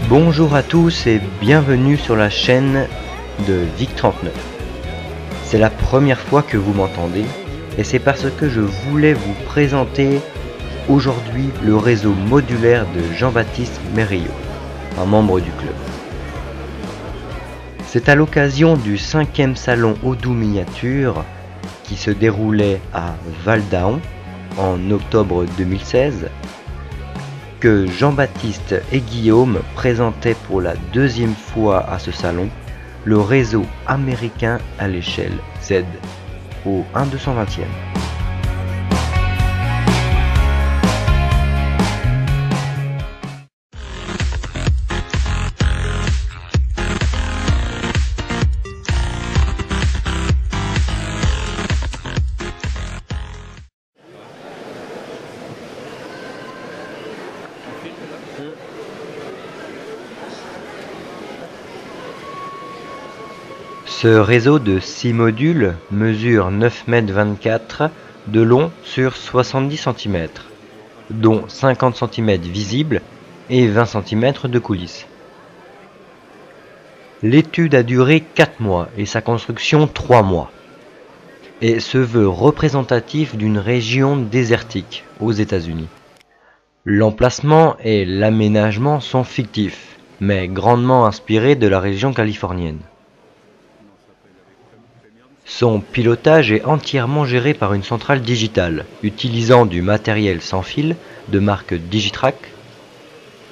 Bonjour à tous et bienvenue sur la chaîne de Vic39. C'est la première fois que vous m'entendez et c'est parce que je voulais vous présenter aujourd'hui le réseau modulaire de Jean-Baptiste Merillo, un membre du club. C'est à l'occasion du 5e salon Odoo Miniature qui se déroulait à Val-d'Aon en octobre 2016 que Jean-Baptiste et Guillaume présentaient pour la 2e fois à ce salon le réseau américain à l'échelle Z au 1/220e. Ce réseau de 6 modules mesure 9,24 m de long sur 70 cm, dont 50 cm visibles et 20 cm de coulisses. L'étude a duré 4 mois et sa construction 3 mois, et se veut représentatif d'une région désertique aux États-Unis. L'emplacement et l'aménagement sont fictifs, mais grandement inspirés de la région californienne. Son pilotage est entièrement géré par une centrale digitale, utilisant du matériel sans fil de marque Digitrac,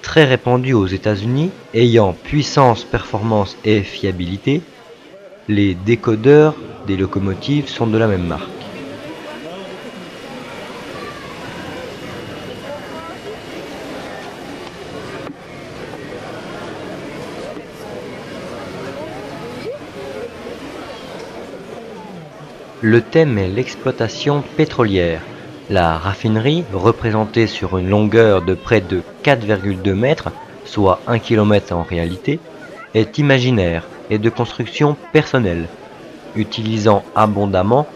très répandu aux États-Unis, ayant puissance, performance et fiabilité. Les décodeurs des locomotives sont de la même marque. Le thème est l'exploitation pétrolière. La raffinerie, représentée sur une longueur de près de 4,2 mètres, soit 1 km en réalité, est imaginaire et de construction personnelle, utilisant abondamment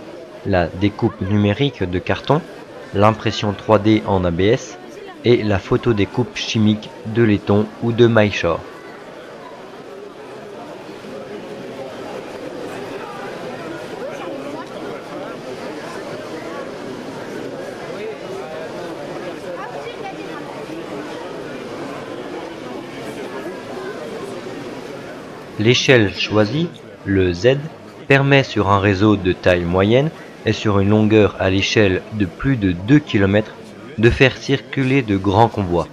la découpe numérique de carton, l'impression 3D en ABS et la photodécoupe chimique de laiton ou de Myshore. L'échelle choisie, le Z, permet sur un réseau de taille moyenne et sur une longueur à l'échelle de plus de 2 km de faire circuler de grands convois.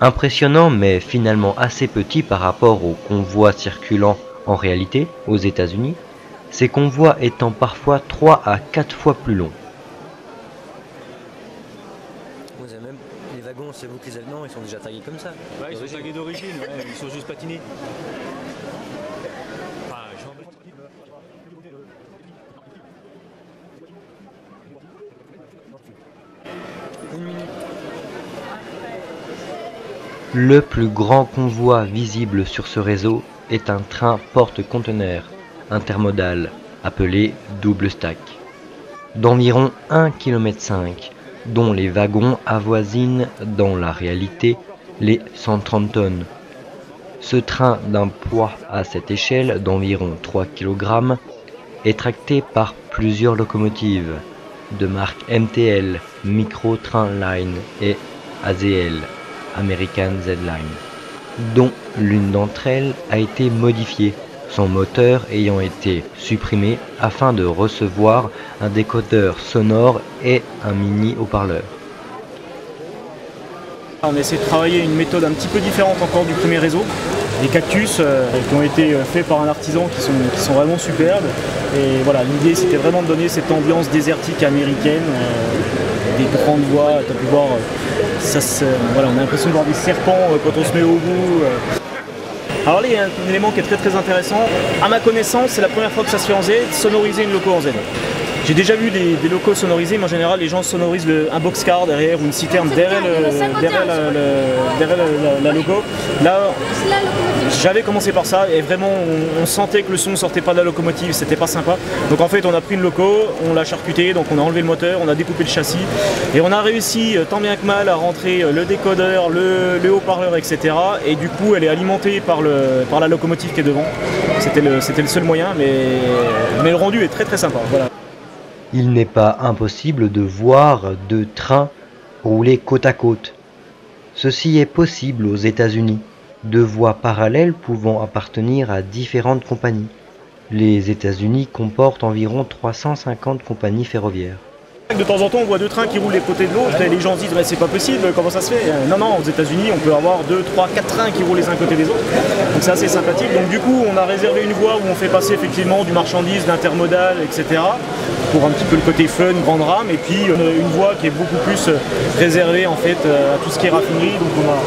Impressionnant mais finalement assez petit par rapport aux convois circulant en réalité aux États-Unis, ces convois étant parfois 3 à 4 fois plus longs. Vous avez même les wagons, c'est vous qui les avez, non, ils sont déjà tagués comme ça. Ouais, ils sont tagués d'origine, ouais, ils sont juste patinés. Le plus grand convoi visible sur ce réseau est un train porte-conteneurs intermodal appelé double stack, d'environ 1,5 km, dont les wagons avoisinent dans la réalité les 130 tonnes. Ce train d'un poids à cette échelle d'environ 3 kg est tracté par plusieurs locomotives de marque MTL, Micro Train Line et AZL, American Z-Line, dont l'une d'entre elles a été modifiée, son moteur ayant été supprimé afin de recevoir un décodeur sonore et un mini haut-parleur. On essaie de travailler une méthode un petit peu différente encore du premier réseau. Des cactus qui ont été faits par un artisan qui sont vraiment superbes. Et voilà, l'idée c'était vraiment de donner cette ambiance désertique américaine, des grandes voies, tu as pu voir, voilà, on a l'impression de voir des serpents quand on se met au bout. Alors là il y a un élément qui est très intéressant. À ma connaissance, c'est la première fois que ça se fait en Z, sonoriser une loco en Z. J'ai déjà vu des locaux sonorisés, mais en général les gens sonorisent un boxcar derrière ou une citerne derrière la loco. Là, j'avais commencé par ça et vraiment on sentait que le son ne sortait pas de la locomotive, c'était pas sympa. Donc en fait on a pris une loco, on l'a charcuté, donc on a enlevé le moteur, on a découpé le châssis et on a réussi tant bien que mal à rentrer le décodeur, le haut-parleur, etc. Et du coup elle est alimentée par la locomotive qui est devant. C'était le seul moyen, mais le rendu est très très sympa. Voilà. Il n'est pas impossible de voir deux trains rouler côte à côte. Ceci est possible aux États-Unis, deux voies parallèles pouvant appartenir à différentes compagnies. Les États-Unis comportent environ 350 compagnies ferroviaires. De temps en temps, on voit deux trains qui roulent les côtés de l'autre et les gens se disent mais c'est pas possible, comment ça se fait? Non, aux États-Unis, on peut avoir 2, 3, 4 trains qui roulent les uns côté des autres. Donc c'est assez sympathique. Donc du coup, on a réservé une voie où on fait passer effectivement du marchandise, d'intermodal, etc. pour un petit peu le côté fun, grande rame. Et puis une voie qui est beaucoup plus réservée en fait à tout ce qui est raffinerie. Donc on a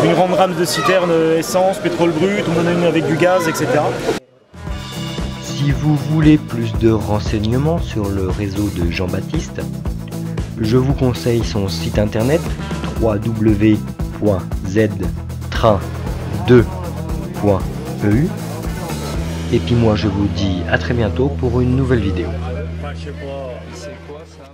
une grande rame de citerne essence, pétrole brut, on en a une avec du gaz, etc. Si vous voulez plus de renseignements sur le réseau de Jean-Baptiste, je vous conseille son site internet www.ztrain2.eu. Et puis moi je vous dis à très bientôt pour une nouvelle vidéo. Je sais pas, c'est quoi ça?